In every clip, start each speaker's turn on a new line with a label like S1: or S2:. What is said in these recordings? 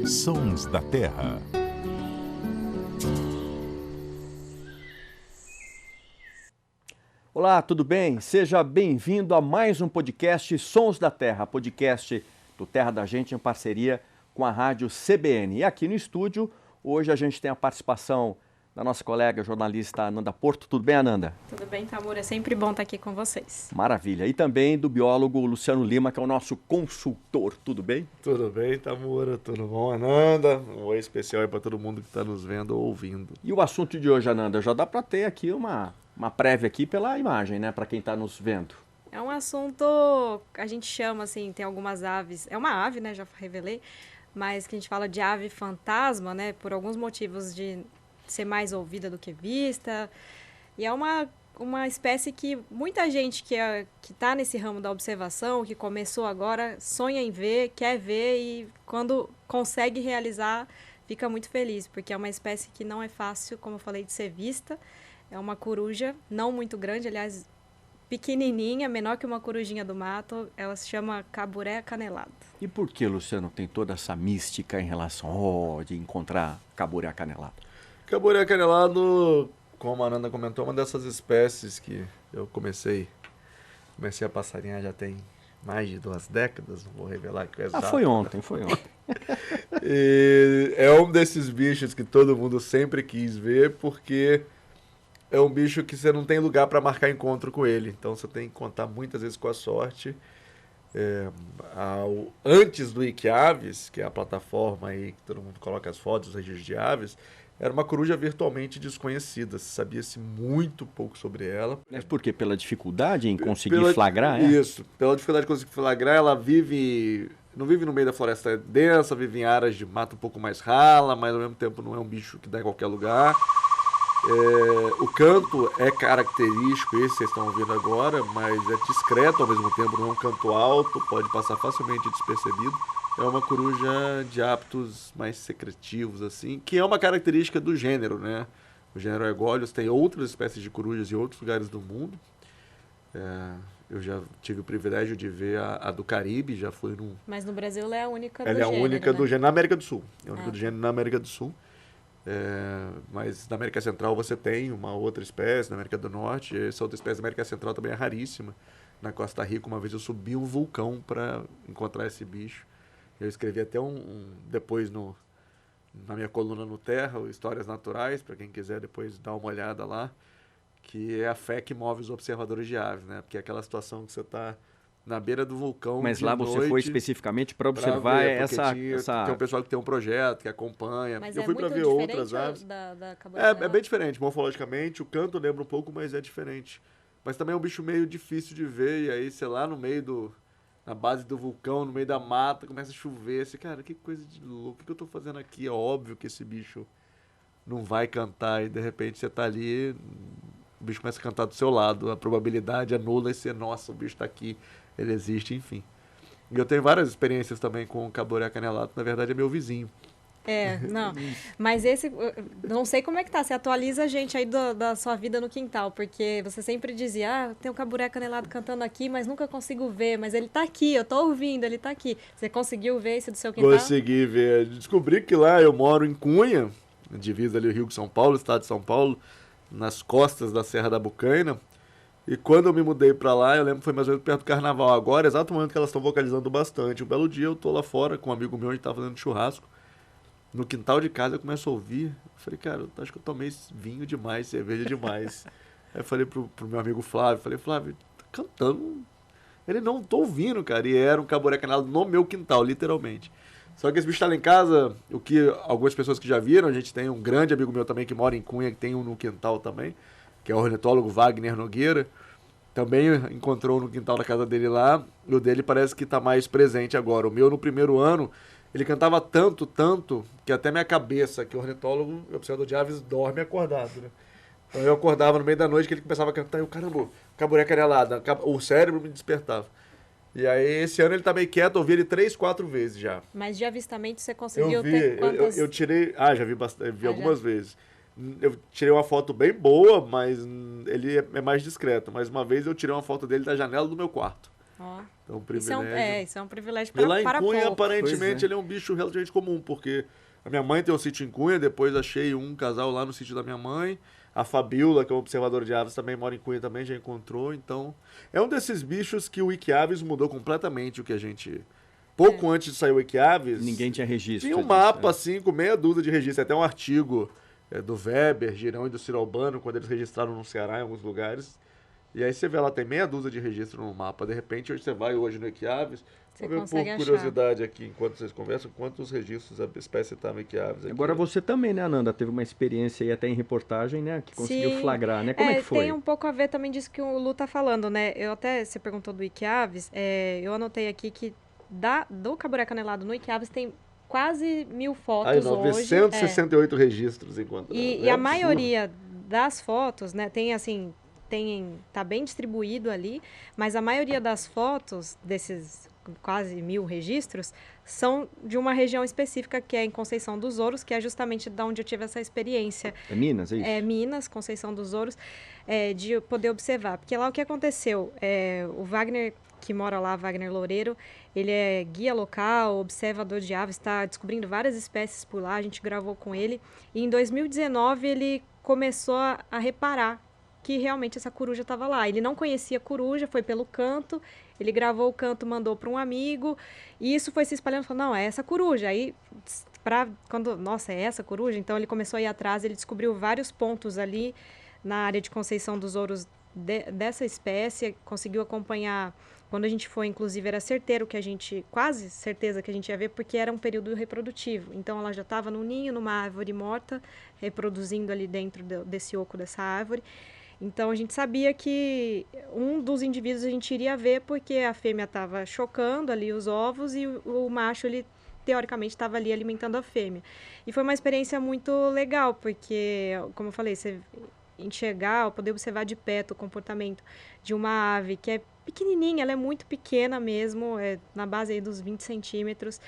S1: Sons da Terra.
S2: Olá, tudo bem? Seja bem-vindo a mais um podcast Sons da Terra, podcast do Terra da Gente em parceria com a rádio CBN. E aqui no estúdio, hoje a gente tem a participação da nossa colega jornalista Ananda Porto. Tudo bem, Ananda?
S3: Tudo bem, Tamura. É sempre bom estar aqui com vocês.
S2: Maravilha. E também do biólogo Luciano Lima, que é o nosso consultor. Tudo bem?
S4: Tudo bem, Tamura. Tudo bom, Ananda? Um oi especial aí para todo mundo que está nos vendo ou ouvindo.
S2: E o assunto de hoje, Ananda, já dá para ter aqui uma prévia aqui pela imagem, né? Para quem está nos vendo.
S3: É um assunto, a gente chama assim, tem algumas aves, é uma ave, né? Já revelei, mas que a gente fala de ave fantasma, né? Por alguns motivos de ser mais ouvida do que vista. E é uma espécie que muita gente que está nesse ramo da observação, que começou agora, sonha em ver, quer ver e quando consegue realizar, fica muito feliz, porque é uma espécie que não é fácil, como eu falei, de ser vista. É uma coruja não muito grande, aliás, pequenininha, menor que uma corujinha do mato. Ela se chama caburé acanelado.
S2: E por que, Luciano, tem toda essa mística em relação de encontrar caburé acanelado?
S4: Caburé acanelado, como a Ananda comentou, é uma dessas espécies que eu comecei a passarinhar já tem mais de 2 décadas, não vou revelar que é exato.
S2: Foi ontem.
S4: E é um desses bichos que todo mundo sempre quis ver, porque é um bicho que você não tem lugar para marcar encontro com ele. Então você tem que contar muitas vezes com a sorte. Antes do Wikiaves, que é a plataforma aí que todo mundo coloca as fotos, os registros de aves, era uma coruja virtualmente desconhecida. Sabia-se muito pouco sobre ela.
S2: Mas por quê? Pela dificuldade em conseguir flagrar?
S4: Isso. Pela dificuldade de conseguir flagrar, ela não vive no meio da floresta densa, vive em áreas de mata um pouco mais rala, mas ao mesmo tempo não é um bicho que dá em qualquer lugar. O canto é característico, esse vocês estão ouvindo agora, mas é discreto ao mesmo tempo, não é um canto alto, pode passar facilmente despercebido. É uma coruja de hábitos mais secretivos, assim, que é uma característica do gênero, né? O gênero Aegolius tem outras espécies de corujas em outros lugares do mundo. Eu já tive o privilégio de ver a do Caribe, já fui num...
S3: Mas no Brasil ela é a única do
S4: gênero. Ela é a única do gênero na América do Sul. É a única do gênero na América do Sul. Mas na América Central você tem uma outra espécie, na América do Norte, essa outra espécie da América Central também é raríssima. Na Costa Rica, uma vez eu subi um vulcão para encontrar esse bicho. Eu escrevi até depois na minha coluna no Terra, Histórias Naturais, para quem quiser depois dar uma olhada lá, que é a fé que move os observadores de aves, né? Porque é aquela situação que você está na beira do vulcão.
S2: Mas lá você foi especificamente para observar essa...
S4: Tem um pessoal que tem um projeto, que acompanha.
S3: Mas
S4: eu fui para ver outras aves.
S3: Da
S4: é bem diferente, morfologicamente. O canto lembra um pouco, mas é diferente. Mas também é um bicho meio difícil de ver. E aí, sei lá, na base do vulcão, no meio da mata, começa a chover. Assim, cara, que coisa de louco. O que eu tô fazendo aqui? É óbvio que esse bicho não vai cantar. E de repente você tá ali, o bicho começa a cantar do seu lado. A probabilidade é nula e você, nossa, o bicho tá aqui. Ele existe, enfim. E eu tenho várias experiências também com o caburé acanelado. Na verdade, é meu vizinho.
S3: Não. Mas esse, não sei como é que tá. Você atualiza a gente aí da sua vida no quintal, porque você sempre dizia, tem um caburé acanelado cantando aqui, mas nunca consigo ver. Mas ele tá aqui, eu tô ouvindo, ele tá aqui. Você conseguiu ver esse do seu quintal?
S4: Consegui ver. Descobri que lá eu moro em Cunha, divisa ali o Rio de São Paulo, estado de São Paulo, nas costas da Serra da Bucaina. E quando eu me mudei pra lá, eu lembro que foi mais ou menos perto do carnaval. Agora, exato o momento que elas estão vocalizando bastante. Um belo dia eu tô lá fora com um amigo meu, a gente tava fazendo churrasco. No quintal de casa eu começo a ouvir. Eu falei, cara, eu acho que eu tomei vinho demais, cerveja demais. Aí eu falei pro meu amigo Flávio, Flávio, tá cantando. Ele, não, tô ouvindo, cara. E era um caburé acanelado no meu quintal, literalmente. Só que esse bicho tá lá em casa, o que algumas pessoas que já viram, a gente tem um grande amigo meu também que mora em Cunha, que tem um no quintal também, que é o ornitólogo Wagner Nogueira. Também encontrou no quintal da casa dele lá. E o dele parece que tá mais presente agora. O meu, no primeiro ano, ele cantava tanto, que até minha cabeça, que o ornitólogo, observador de aves, dorme acordado, né? Então eu acordava no meio da noite que ele começava a cantar e eu, caramba, caburé acanelado, o cérebro me despertava. E aí esse ano ele tá meio quieto, eu vi ele 3, 4 vezes já.
S3: Mas de avistamento você conseguiu
S4: ter
S3: quantas...
S4: eu tirei, já vi bastante, vi algumas vezes. Eu tirei uma foto bem boa, mas ele é mais discreto. Mas uma vez eu tirei uma foto dele da janela do meu quarto.
S3: Ó.
S4: Então, um
S3: Isso é
S4: privilégio.
S3: isso é um privilégio
S4: E lá em
S3: para
S4: Cunha,
S3: poucos.
S4: aparentemente, ele é um bicho relativamente comum, porque a minha mãe tem um sítio em Cunha, depois achei um casal lá no sítio da minha mãe. A Fabiola, que é uma observadora de aves, também mora em Cunha, também já encontrou. Então, é um desses bichos que o Wikiaves mudou completamente o que a gente... Pouco antes de sair o Wikiaves...
S2: Ninguém tinha registro
S4: Tinha um
S2: disso,
S4: mapa, assim, com meia dúzia de registros. Até um artigo do Weber, Girão e do Ciro Albano, quando eles registraram no Ceará, em alguns lugares. E aí você vê lá, tem meia dúzia de registros no mapa. De repente, hoje você vai hoje no Wikiaves,
S3: Você
S4: vou ver
S3: consegue
S4: por
S3: achar.
S4: curiosidade aqui, enquanto vocês conversam, quantos registros a espécie está no Wikiaves. Aqui.
S2: Agora você também, né, Ananda? Teve uma experiência aí até em reportagem, né? Que conseguiu
S3: Sim.
S2: flagrar, né? Como é que foi?
S3: Tem um pouco a ver também disso que o Lu tá falando, né? Você perguntou do Wikiaves, eu anotei aqui que do caburé canelado no Wikiaves tem quase 1000 fotos
S4: Aí,
S3: hoje.
S4: 968 registros enquanto.
S3: E a maioria das fotos, né, tá bem distribuído ali, mas a maioria das fotos desses quase 1000 registros são de uma região específica que é em Conceição dos Ouros, que é justamente da onde eu tive essa experiência.
S2: É Minas, é isso?
S3: É Minas, Conceição dos Ouros, de poder observar. Porque lá o que aconteceu? O Wagner, que mora lá, Wagner Loureiro, ele é guia local, observador de aves, está descobrindo várias espécies por lá, a gente gravou com ele. E em 2019 ele começou a reparar que realmente essa coruja estava lá. Ele não conhecia a coruja, foi pelo canto, ele gravou o canto, mandou para um amigo, e isso foi se espalhando, falou, não, é essa coruja. Aí, nossa, é essa coruja? Então ele começou a ir atrás, ele descobriu vários pontos ali na área de Conceição dos Ouros dessa espécie, conseguiu acompanhar. Quando a gente foi, inclusive, era certeiro quase certeza que a gente ia ver, porque era um período reprodutivo. Então, ela já estava no ninho, numa árvore morta, reproduzindo ali dentro desse oco dessa árvore. Então, a gente sabia que um dos indivíduos a gente iria ver, porque a fêmea estava chocando ali os ovos e o macho, ele teoricamente estava ali alimentando a fêmea. E foi uma experiência muito legal, porque, como eu falei, você enxergar, poder observar de perto o comportamento de uma ave que é pequenininha, ela é muito pequena mesmo, na base aí dos 20 centímetros,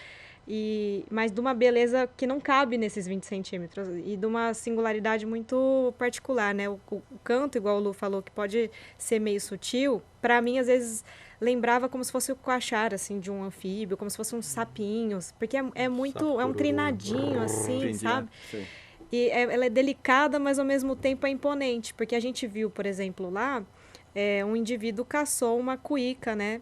S3: mas de uma beleza que não cabe nesses 20 centímetros e de uma singularidade muito particular, né? O canto, igual o Lu falou, que pode ser meio sutil, para mim, às vezes, lembrava como se fosse o coachar, assim, de um anfíbio, como se fossem uns sapinhos, porque é um trinadinho, assim,
S2: Entendi,
S3: sabe?
S2: sim.
S3: E ela é delicada, mas ao mesmo tempo é imponente, porque a gente viu, por exemplo, lá, um indivíduo caçou uma cuíca, né?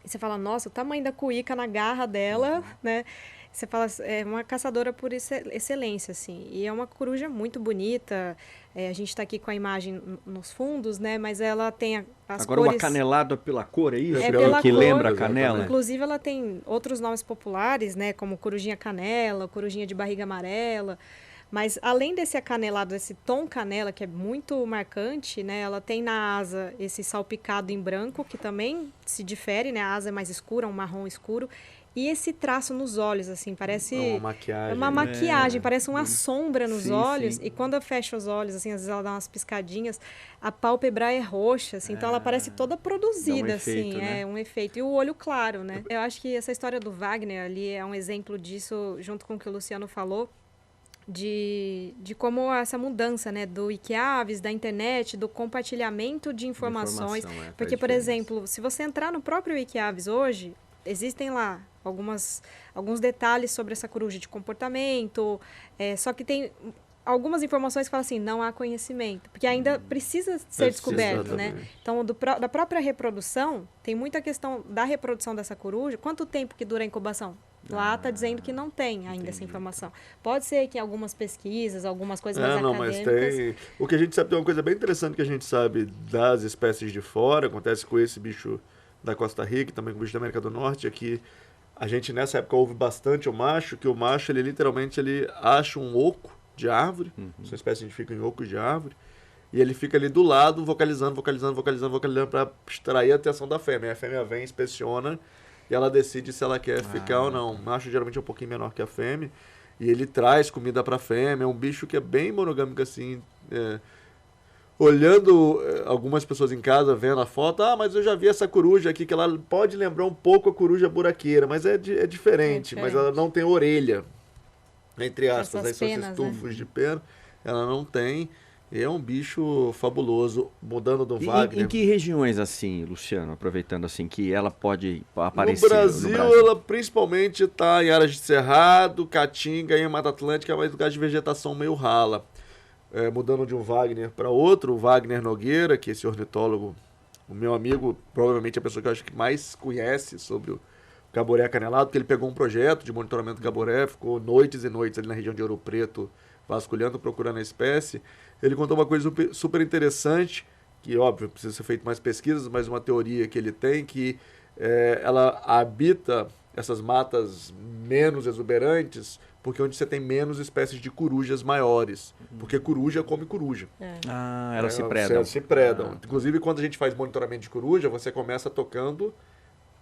S3: E você fala, nossa, o tamanho da cuíca na garra dela, né? Você fala, é uma caçadora por excelência, assim. E é uma coruja muito bonita. A gente está aqui com a imagem nos fundos, né? Mas ela tem as
S2: Agora,
S3: cores...
S2: o acanelado é pela cor, é isso?
S3: pela
S2: que
S3: cor.
S2: lembra a canela?
S3: Inclusive, ela tem outros nomes populares, né? Como corujinha canela, corujinha de barriga amarela. Mas, além desse acanelado, esse tom canela, que é muito marcante, né? Ela tem na asa esse salpicado em branco, que também se difere, né? A asa é mais escura, um marrom escuro. E esse traço nos olhos, assim, parece...
S4: É uma maquiagem.
S3: É uma maquiagem, parece uma sombra nos
S2: Sim,
S3: olhos.
S2: sim.
S3: E quando eu fecho os olhos, assim, às vezes ela dá umas piscadinhas, a pálpebra é roxa, assim, então ela parece toda produzida,
S2: efeito,
S3: assim,
S2: né?
S3: É um efeito. E o olho claro, né? Eu acho que essa história do Wagner ali é um exemplo disso, junto com o que o Luciano falou, de como essa mudança, né, do Wikiaves, da internet, do compartilhamento de informações.
S2: Faz
S3: Porque, por
S2: diferença.
S3: exemplo, se você entrar no próprio Wikiaves hoje, existem lá alguns detalhes sobre essa coruja de comportamento, só que tem algumas informações que falam assim, não há conhecimento, porque ainda precisa ser descoberto, né? Então, da própria reprodução, tem muita questão da reprodução dessa coruja. Quanto tempo que dura a incubação? Lá está dizendo que não tem ainda essa informação. Pode ser que algumas pesquisas, algumas coisas mais acadêmicas...
S4: Mas tem... O que a gente sabe, tem uma coisa bem interessante que a gente sabe das espécies de fora, acontece com esse bicho da Costa Rica, também com o bicho da América do Norte, é que a gente nessa época ouve bastante o macho, que o macho, ele literalmente acha um oco de árvore, essa espécie identifica em ocos de árvore, e ele fica ali do lado, vocalizando para extrair a atenção da fêmea. A fêmea vem, inspeciona, e ela decide se ela quer ficar ou não. O macho geralmente é um pouquinho menor que a fêmea, e ele traz comida para a fêmea. É um bicho que é bem monogâmico, assim. Olhando algumas pessoas em casa, vendo a foto, mas eu já vi essa coruja aqui, que ela pode lembrar um pouco a coruja buraqueira, mas é diferente, mas ela não tem orelha, entre aspas. Aí são esses tufos de pena, ela não tem. E é um bicho fabuloso, mudando do
S2: E
S4: Wagner.
S2: em que regiões, assim, Luciano, aproveitando assim, que ela pode aparecer
S4: No Brasil, ela principalmente está em áreas de cerrado, caatinga e em Mata Atlântica, mas lugar de vegetação meio rala. Mudando de um Wagner para outro, o Wagner Nogueira, que é esse ornitólogo, o meu amigo, provavelmente a pessoa que eu acho que mais conhece sobre o caboré acanelado, porque ele pegou um projeto de monitoramento do caboré, ficou noites e noites ali na região de Ouro Preto, vasculhando, procurando a espécie. Ele contou uma coisa super interessante, que óbvio precisa ser feito mais pesquisas, mas uma teoria que ele tem, que ela habita essas matas menos exuberantes, porque onde você tem menos espécies de corujas maiores, porque coruja come coruja.
S2: Ah, elas se predam.
S4: Se predam. Inclusive, quando a gente faz monitoramento de coruja, você começa tocando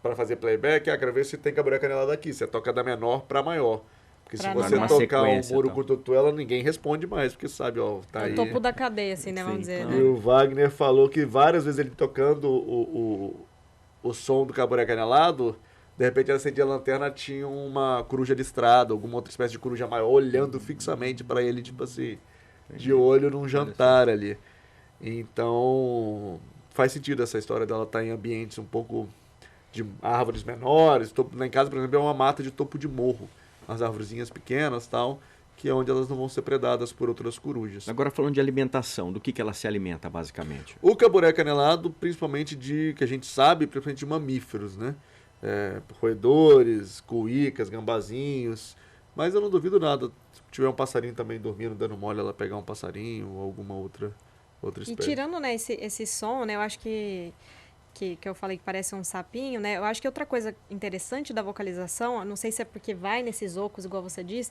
S4: para fazer playback, quero ver se tem caboré canelado aqui. Você toca da menor para maior. Porque se você tocar um muro com tutuela, ninguém responde mais, porque sabe, ó, tá aí.
S3: É o topo da cadeia, assim, né, vamos dizer.
S4: E o Wagner falou que várias vezes ele tocando o som do caboré canelado, de repente ele acendia a lanterna, tinha uma coruja listrada, alguma outra espécie de coruja maior, olhando fixamente para ele, tipo assim, de olho num jantar ali. Então, faz sentido essa história dela estar em ambientes um pouco de árvores menores. Lá em casa, por exemplo, é uma mata de topo de morro. As árvorezinhas pequenas, tal, que é onde elas não vão ser predadas por outras corujas.
S2: Agora falando de alimentação, do que ela se alimenta basicamente?
S4: O caboré canelado, principalmente que a gente sabe, principalmente de mamíferos, né? Roedores, cuícas, gambazinhos. Mas eu não duvido nada. Se tiver um passarinho também dormindo, dando mole, ela pegar um passarinho ou alguma outra espécie.
S3: E tirando, né, esse som, né, eu acho que eu falei que parece um sapinho, né? Eu acho que outra coisa interessante da vocalização, não sei se é porque vai nesses ocos, igual você diz,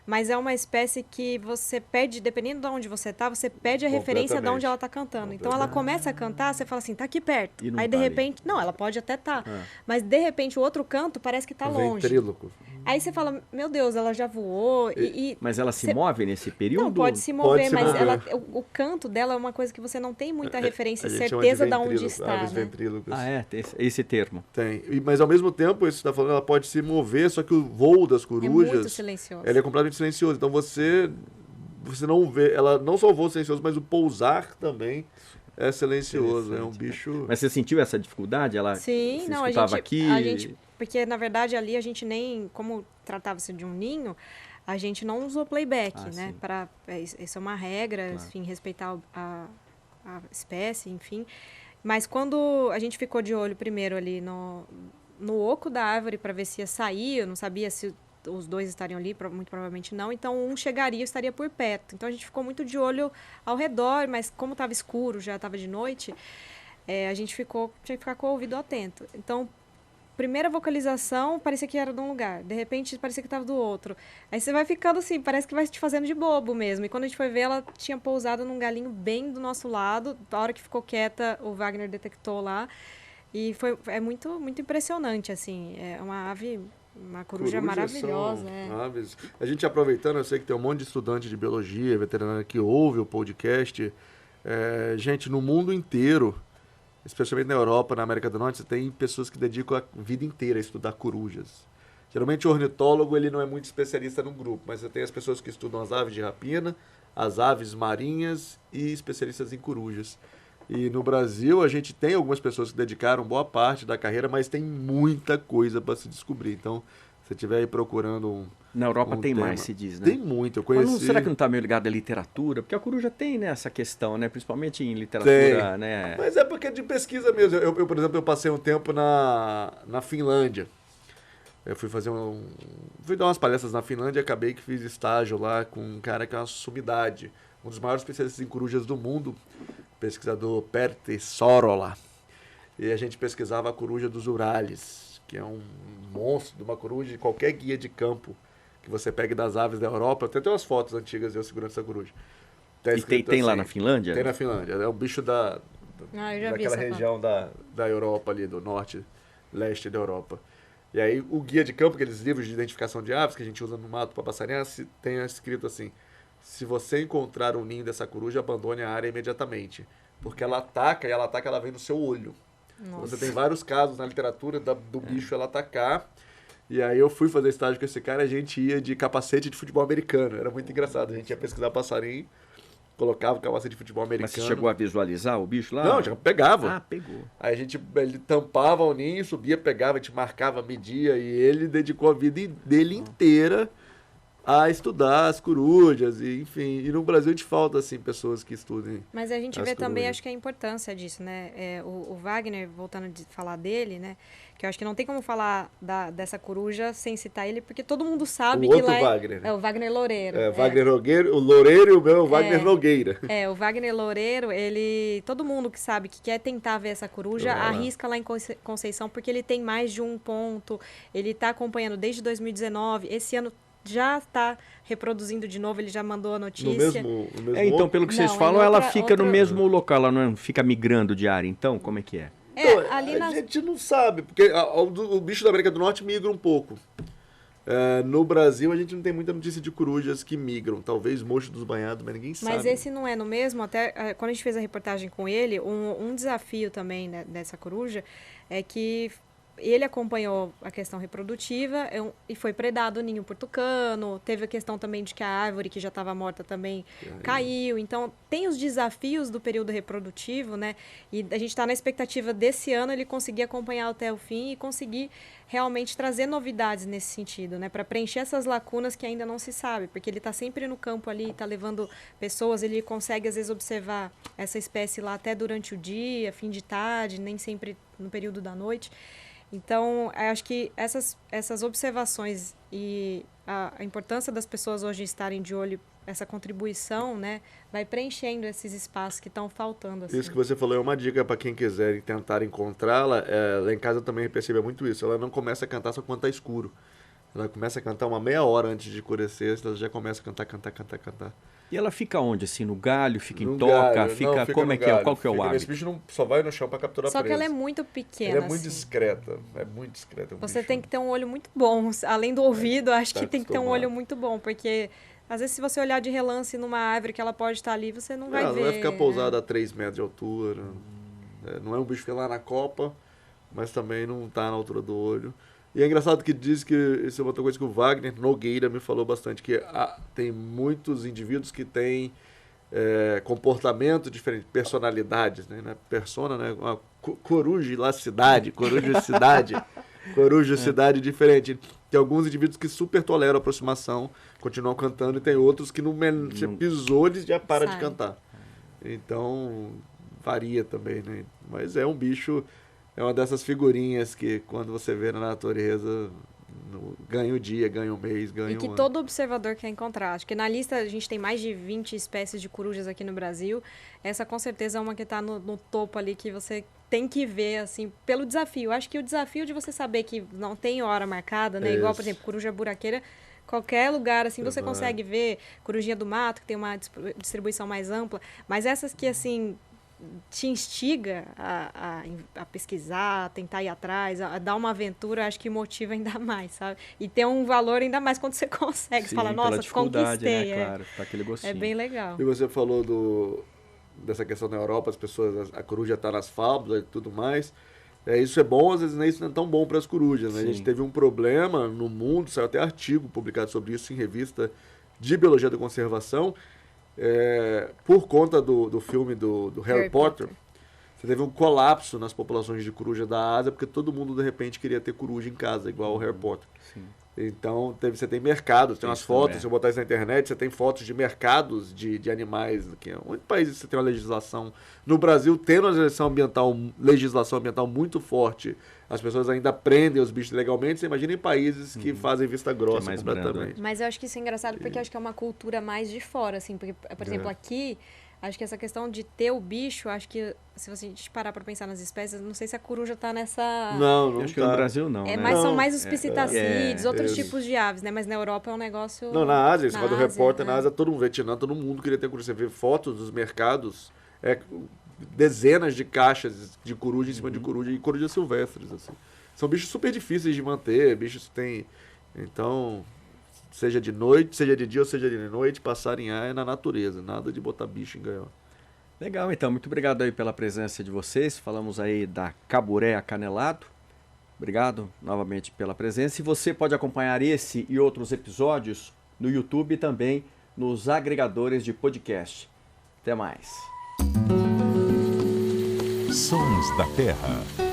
S3: mas é uma espécie que você pede, dependendo de onde você tá, você pede a referência de onde ela tá cantando. Então ela começa a cantar, você fala assim, tá aqui perto. Aí de repente, não, ela pode até tá, mas de repente o outro canto parece que tá longe.
S4: Ventríloco.
S3: Aí você fala, meu Deus, ela já voou.
S2: Mas ela se move nesse período?
S3: Não, pode se mover, mas o canto dela é uma coisa que você não tem muita referência e certeza de onde está,
S4: aves
S3: né?
S4: ventrílocos.
S2: Ah, esse termo.
S4: Tem. Mas ao mesmo tempo, isso que você está falando, ela pode se mover, só que o voo das corujas...
S3: É muito silencioso.
S4: Ele é completamente silencioso. Então você não vê... Ela não só o voo é silencioso, mas o pousar também é silencioso. É um bicho...
S2: Mas você sentiu essa dificuldade? Ela
S3: Sim, não, a gente... Porque, na verdade, ali a gente nem... Como tratava-se de um ninho, a gente não usou playback, né? Isso é uma regra, enfim, respeitar a espécie, enfim. Mas quando a gente ficou de olho primeiro ali no oco da árvore para ver se ia sair, eu não sabia se os dois estariam ali, muito provavelmente não. Então, um chegaria e estaria por perto. Então, a gente ficou muito de olho ao redor, mas como estava escuro, já estava de noite, a gente tinha que ficar com o ouvido atento. Então, primeira vocalização, parecia que era de um lugar. De repente, parecia que estava do outro. Aí você vai ficando assim, parece que vai te fazendo de bobo mesmo. E quando a gente foi ver, ela tinha pousado num galinho bem do nosso lado. A hora que ficou quieta, o Wagner detectou lá. E é muito, muito impressionante, assim. É uma ave, uma coruja maravilhosa.
S4: Aves. A gente aproveitando, eu sei que tem um monte de estudante de biologia, veterinária que ouve o podcast. Gente, no mundo inteiro, especialmente na Europa, na América do Norte, você tem pessoas que dedicam a vida inteira a estudar corujas. Geralmente o ornitólogo ele não é muito especialista num grupo, mas você tem as pessoas que estudam as aves de rapina, as aves marinhas e especialistas em corujas. E no Brasil a gente tem algumas pessoas que dedicaram boa parte da carreira, mas tem muita coisa para se descobrir. Então, se você estiver aí procurando
S2: na Europa tem tema. Mais, se diz, né?
S4: Tem muito, eu conheci...
S2: Mas será que não está meio ligado à literatura? Porque a coruja tem, né, essa questão, né? Principalmente em literatura, né?
S4: Mas é porque é de pesquisa mesmo. Eu, por exemplo, passei um tempo na Finlândia. Eu fui fui dar umas palestras na Finlândia e acabei que fiz estágio lá com um cara que é uma sumidade. Um dos maiores especialistas em corujas do mundo, pesquisador Pertti Sorola. E a gente pesquisava a coruja dos Urales, que é um monstro de uma coruja de qualquer guia de campo que você pegue das aves da Europa. Tem umas fotos antigas eu segurando essa coruja.
S2: Tá e tem assim, lá na Finlândia?
S4: Tem na Finlândia. É um bicho daquela região da Europa ali, do norte, leste da Europa. E aí o guia de campo, aqueles livros de identificação de aves que a gente usa no mato para passarinhar, tem escrito assim: se você encontrar um ninho dessa coruja, abandone a área imediatamente. Porque ela ataca, e ela vem no seu olho. Nossa. Você tem vários casos na literatura do bicho ela atacar. E aí eu fui fazer estágio com esse cara, a gente ia de capacete de futebol americano. Era muito engraçado. A gente ia pesquisar passarinho colocava o capacete de futebol americano.
S2: Mas você chegou a visualizar o bicho lá?
S4: Não, já pegava.
S2: Ah, pegou.
S4: Aí ele tampava o ninho, subia, pegava, a gente marcava, media, e ele dedicou a vida dele inteira a estudar as corujas, e, enfim. E no Brasil a gente falta, assim, pessoas que estudem.
S3: Mas a gente
S4: as
S3: vê também,
S4: corujas.
S3: acho que a importância disso, né? O Wagner, voltando a falar dele, né? Que eu acho que não tem como falar dessa coruja sem citar ele, porque todo mundo sabe
S4: O
S3: que
S4: outro
S3: lá
S4: Wagner, né?
S3: é o Wagner Loureiro.
S4: Wagner Nogueira, o Loureiro e o meu é o Wagner Nogueira.
S3: O Wagner Loureiro, todo mundo que sabe que quer tentar ver essa coruja, arrisca lá em Conceição, porque ele tem mais de um ponto, ele está acompanhando desde 2019, esse ano já está reproduzindo de novo, ele já mandou a notícia.
S4: No mesmo
S2: Então, pelo que vocês falam, ela fica no mesmo local, ela não fica migrando de área, então, como é que é?
S3: Ali
S4: a gente não sabe, porque o bicho da América do Norte migra um pouco. No Brasil, a gente não tem muita notícia de corujas que migram. Talvez Mocho dos Banhados, mas ninguém sabe.
S3: Mas esse não é no mesmo? Até quando a gente fez a reportagem com ele, um desafio também, né, dessa coruja é que ele acompanhou a questão reprodutiva e foi predado o ninho por tucano. Teve a questão também de que a árvore que já estava morta também caiu. Então, tem os desafios do período reprodutivo, né? E a gente está na expectativa desse ano ele conseguir acompanhar até o fim e conseguir realmente trazer novidades nesse sentido, né? Para preencher essas lacunas que ainda não se sabe. Porque ele está sempre no campo ali, está levando pessoas, ele consegue às vezes observar essa espécie lá até durante o dia, fim de tarde, nem sempre no período da noite. Então, acho que essas observações e a importância das pessoas hoje estarem de olho, essa contribuição, né, vai preenchendo esses espaços que estão faltando. Assim.
S4: Isso que você falou é uma dica para quem quiser tentar encontrá-la. Lá em casa eu também percebo muito isso. Ela não começa a cantar só quando está escuro. Ela começa a cantar uma meia hora antes de escurecer, ela já começa a cantar.
S2: E ela fica onde? Assim, no galho? Fica em
S4: No
S2: toca?
S4: galho.
S2: Fica,
S4: Não, fica
S2: como
S4: no
S2: é que
S4: galho.
S2: é? Qual que é o hábito?
S4: Esse bicho só vai no chão para capturar
S3: Só
S4: presa.
S3: que ela é muito pequena.
S4: Ela é muito
S3: assim.
S4: discreta. É muito discreta.
S3: Você tem que ter um olho muito bom. Além do ouvido, acho que tem que ter um olho muito bom, porque às vezes se você olhar de relance numa árvore que ela pode estar ali, você não vai ver.
S4: Ela vai ficar pousada a 3 metros de altura. Não é um bicho que fica lá na copa, mas também não está na altura do olho. E é engraçado que diz que, isso é outra coisa que o Wagner Nogueira me falou bastante, que tem muitos indivíduos que têm comportamento diferente, personalidades, né? Persona, né? Uma corujicidade diferente. Tem alguns indivíduos que super toleram a aproximação, continuam cantando, e tem outros que você pisou, eles já para de cantar. Então, varia também, né? Mas é um bicho... É uma dessas figurinhas que, quando você vê na natureza, ganha o dia, ganha o mês, ganha o ano.
S3: E que todo observador quer encontrar. Acho que na lista a gente tem mais de 20 espécies de corujas aqui no Brasil. Essa, com certeza, é uma que está no topo ali, que você tem que ver, assim, pelo desafio. Acho que o desafio de você saber que não tem hora marcada, né? Igual, por exemplo, coruja buraqueira, qualquer lugar, assim, você consegue ver. Corujinha do mato, que tem uma distribuição mais ampla. Mas essas que, assim... te instiga a pesquisar, a tentar ir atrás, a dar uma aventura, acho que motiva ainda mais, sabe? E tem um valor ainda mais quando você consegue. Você fala, nossa, conquistei.
S2: Né? Claro, tá aquele gostinho.
S3: É bem legal.
S4: E você falou dessa questão na Europa, as pessoas, a coruja tá nas fábulas e tudo mais. Isso é bom, às vezes isso não é tão bom para as corujas, né? A gente teve um problema no mundo, saiu até artigo publicado sobre isso em revista de Biologia da Conservação, por conta do filme do Harry Potter, você teve um colapso nas populações de coruja da Ásia, porque todo mundo, de repente, queria ter coruja em casa, igual o Harry Potter.
S2: Sim.
S4: Então, você tem mercados, tem umas fotos, se eu botar isso na internet, você tem fotos de mercados de animais. Em muitos países você tem uma legislação. No Brasil, tendo uma legislação ambiental muito forte, as pessoas ainda prendem os bichos legalmente. Você imagina em países que fazem vista grossa
S2: mais
S4: completamente.
S2: brando.
S3: Mas eu acho que isso é engraçado porque eu acho que é uma cultura mais de fora, assim. Porque, por exemplo, aqui... Acho que essa questão de ter o bicho, acho que se você parar para pensar nas espécies, não sei se a coruja tá nessa...
S4: Não
S2: acho que no Brasil não, né?
S3: Mas são mais os piscitacídeos, outros tipos de aves, né? Mas na Europa é um negócio...
S4: Não, na Ásia, você fala do repórter, na Ásia, todo mundo, Vietnã, todo mundo queria ter coruja. Você vê fotos dos mercados, dezenas de caixas de coruja em cima de coruja, e corujas silvestres, assim. São bichos super difíceis de manter, bichos que têm... Então... Seja de noite, seja de dia ou seja de noite, passarinhar é na natureza, nada de botar bicho em gaiola.
S2: Legal, então, muito obrigado aí pela presença de vocês. Falamos aí da caburé acanelado. Obrigado novamente pela presença. E você pode acompanhar esse e outros episódios no YouTube e também nos agregadores de podcast. Até mais.
S1: Sons da Terra.